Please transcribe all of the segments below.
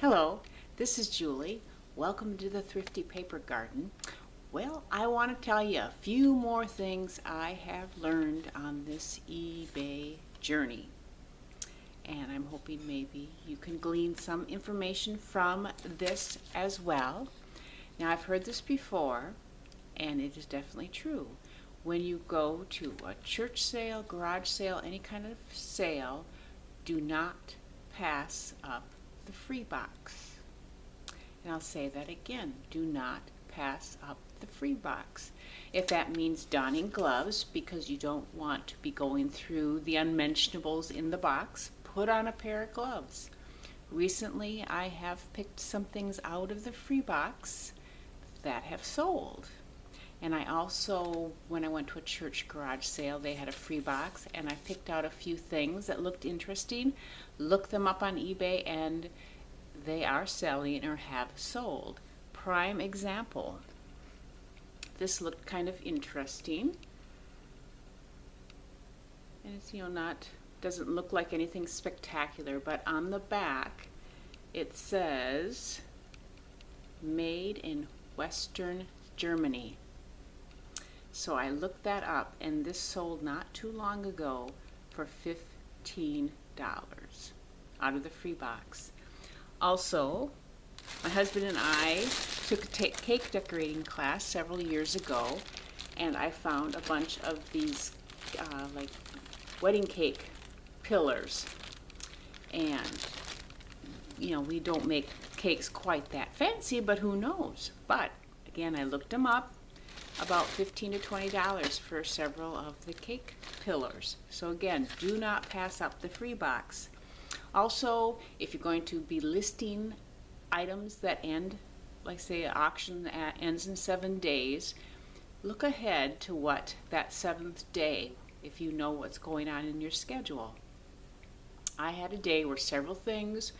Hello, this is Julie. Welcome to the Thrifty Paper Garden. Well, I want to tell you a few more things I have learned on this eBay journey. And I'm hoping maybe you can glean some information from this as well. Now, I've heard this before, and it is definitely true. When you go to a church sale, garage sale, any kind of sale, do not pass up the free box. And I'll say that again, do not pass up the free box. If that means donning gloves because you don't want to be going through the unmentionables in the box, put on a pair of gloves. Recently I have picked some things out of the free box that have sold. And I also, when I went to a church garage sale, they had a free box, and I picked out a few things that looked interesting, looked them up on eBay, and they are selling or have sold. Prime example. This looked kind of interesting. And it's, doesn't look like anything spectacular, but on the back it says, made in Western Germany. So I looked that up, and this sold not too long ago for $15 out of the free box. Also, my husband and I took a cake decorating class several years ago, and I found a bunch of these like wedding cake pillars. And we don't make cakes quite that fancy, but who knows? But again, I looked them up. About $15 to $20 for several of the cake pillars. So again, do not pass up the free box. Also, if you're going to be listing items that end, like say an auction that ends in 7 days, look ahead to what that 7th day, if you know what's going on in your schedule. I had a day where several things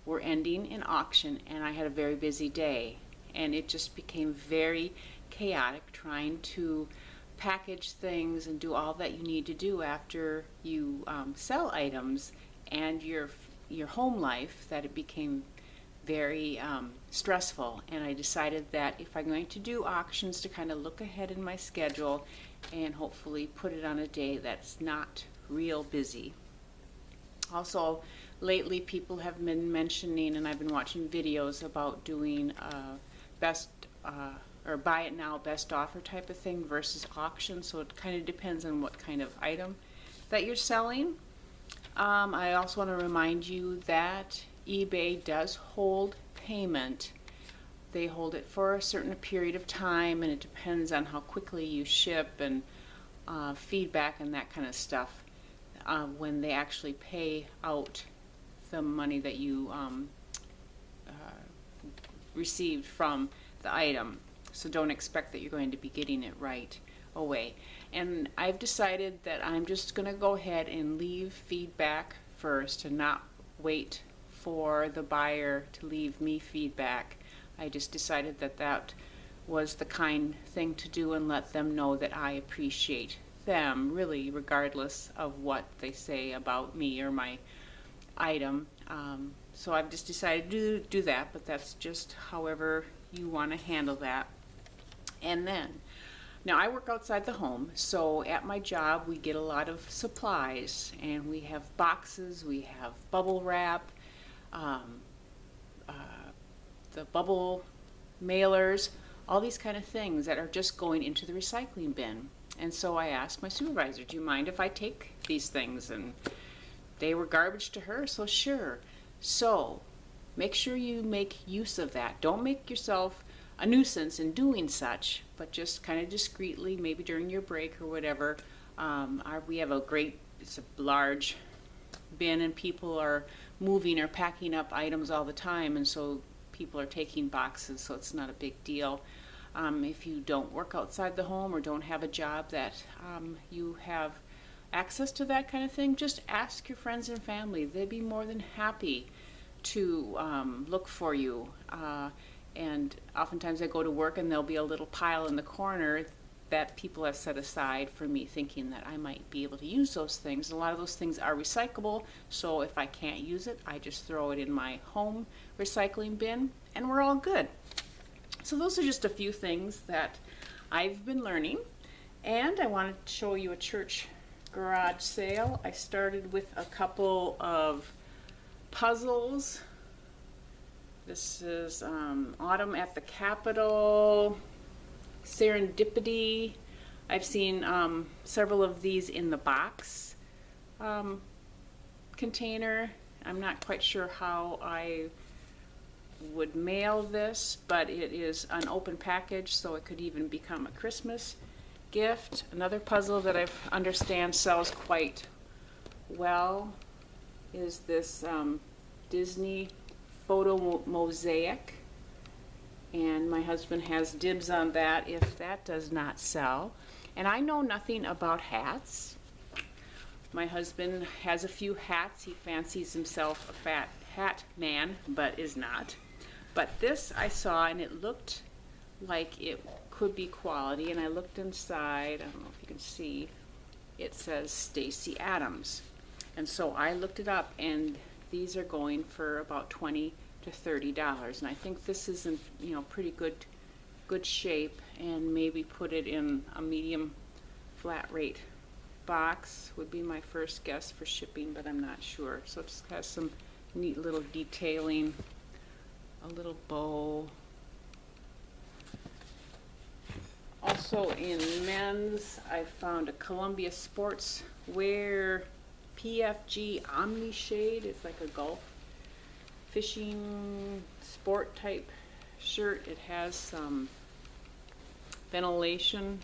were ending in auction, and I had a very busy day, and it just became very chaotic trying to package things and do all that you need to do after you sell items, and your home life, that it became very stressful. And I decided that if I'm going to do auctions, to kind of look ahead in my schedule and hopefully put it on a day that's not real busy. Also, lately people have been mentioning, and I've been watching videos about doing best or buy it now, best offer type of thing versus auction. So it kind of depends on what kind of item that you're selling. I also want to remind you that eBay does hold payment. They hold it for a certain period of time, and it depends on how quickly you ship and feedback and that kind of stuff when they actually pay out the money that you received from the item. So don't expect that you're going to be getting it right away. And I've decided that I'm just going to go ahead and leave feedback first and not wait for the buyer to leave me feedback. I just decided that that was the kind thing to do, and let them know that I appreciate them, really, regardless of what they say about me or my item. So I've just decided to do that, but that's just however you want to handle that. And then, now I work outside the home, so at my job we get a lot of supplies, and we have boxes, we have bubble wrap, the bubble mailers, all these kind of things that are just going into the recycling bin. And so I asked my supervisor, do you mind if I take these things? And they were garbage to her, so sure. So make sure you make use of that. Don't make yourself a nuisance in doing such, but just kind of discreetly, maybe during your break or whatever. We have it's a large bin, and people are moving or packing up items all the time, and so people are taking boxes, so it's not a big deal. If you don't work outside the home or don't have a job that you have access to that kind of thing, just ask your friends and family. They'd be more than happy to look for you. And oftentimes I go to work and there'll be a little pile in the corner that people have set aside for me, thinking that I might be able to use those things. A lot of those things are recyclable, so if I can't use it, I just throw it in my home recycling bin, and we're all good. So those are just a few things that I've been learning, and I wanted to show you a church garage sale. I started with a couple of puzzles. This is Autumn at the Capitol, Serendipity. I've seen several of these in the box container. I'm not quite sure how I would mail this, but it is an open package, so it could even become a Christmas gift. Another puzzle that I understand sells quite well is this Disney photo mosaic, and my husband has dibs on that if that does not sell. And I know nothing about hats. My husband has a few hats. He fancies himself a fat hat man, but is not. But this I saw, and it looked like it could be quality, and I looked inside. I don't know if you can see. It says Stacy Adams. And so I looked it up, and these are going for about $20 to $30. And I think this is in, pretty good shape, and maybe put it in a medium flat rate box would be my first guess for shipping, but I'm not sure. So it just has some neat little detailing, a little bow. Also in men's, I found a Columbia Sportswear PFG Omni Shade. It's like a golf fishing sport type shirt. It has some ventilation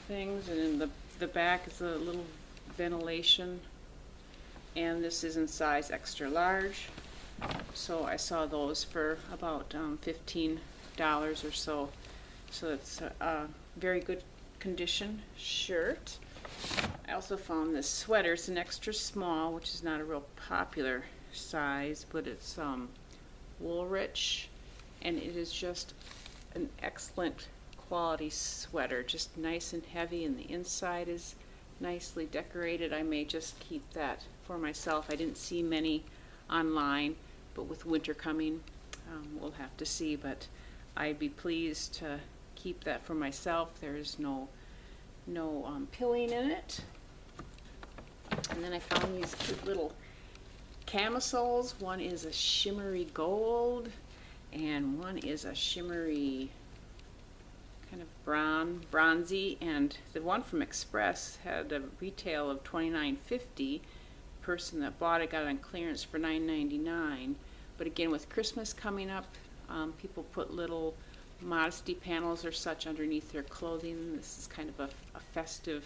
things, and in the back is a little ventilation, and this is in size extra large. So I saw those for about $15 or so. So it's a very good condition shirt. I also found this sweater. It's an extra small, which is not a real popular size, but it's Woolrich, and it is just an excellent quality sweater, just nice and heavy, and the inside is nicely decorated. I may just keep that for myself. I didn't see many online, but with winter coming, we'll have to see, but I'd be pleased to keep that for myself. There is no pilling in it. And then I found these cute little camisoles. One is a shimmery gold, and one is a shimmery kind of bronzy, and the one from Express had a retail of $29.50. Person that bought it got it on clearance for $9.99. But again, with Christmas coming up, people put little modesty panels or such underneath their clothing. This is kind of a festive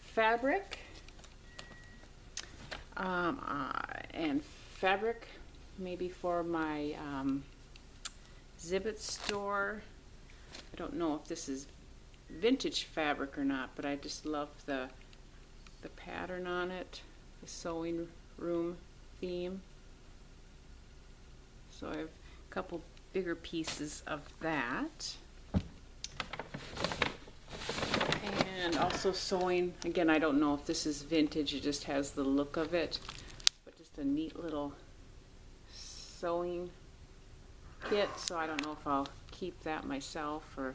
fabric. And fabric maybe for my Zibbet store. I don't know if this is vintage fabric or not, but I just love the pattern on it, the sewing room theme. So I have a couple bigger pieces of that. And also sewing, again, I don't know if this is vintage, it just has the look of it, but just a neat little sewing kit. So I don't know if I'll keep that myself or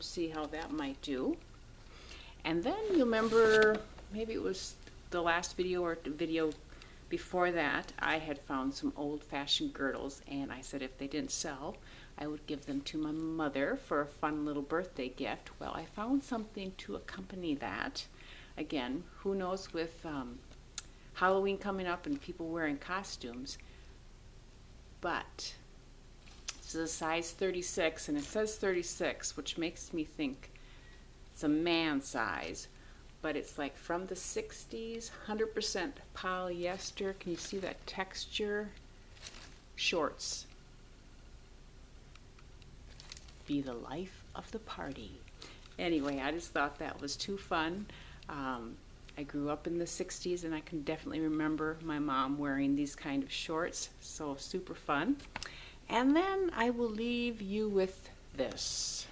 see how that might do. And then you remember, maybe it was the last video or the video before that, I had found some old-fashioned girdles, and I said if they didn't sell, I would give them to my mother for a fun little birthday gift. Well, I found something to accompany that. Again, who knows, with Halloween coming up and people wearing costumes, but this is a size 36, and it says 36, which makes me think it's a man size, but it's like from the 60s, 100% polyester. Can you see that texture? Shorts. Be the life of the party. Anyway, I just thought that was too fun. I grew up in the 60s, and I can definitely remember my mom wearing these kind of shorts, so super fun. And then I will leave you with this.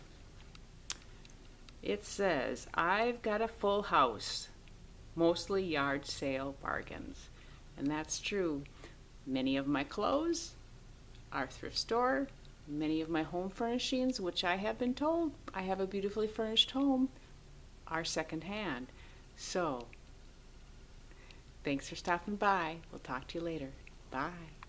It says, I've got a full house, mostly yard sale bargains. And that's true. Many of my clothes are thrift store. Many of my home furnishings, which I have been told I have a beautifully furnished home, are secondhand. So, thanks for stopping by. We'll talk to you later. Bye.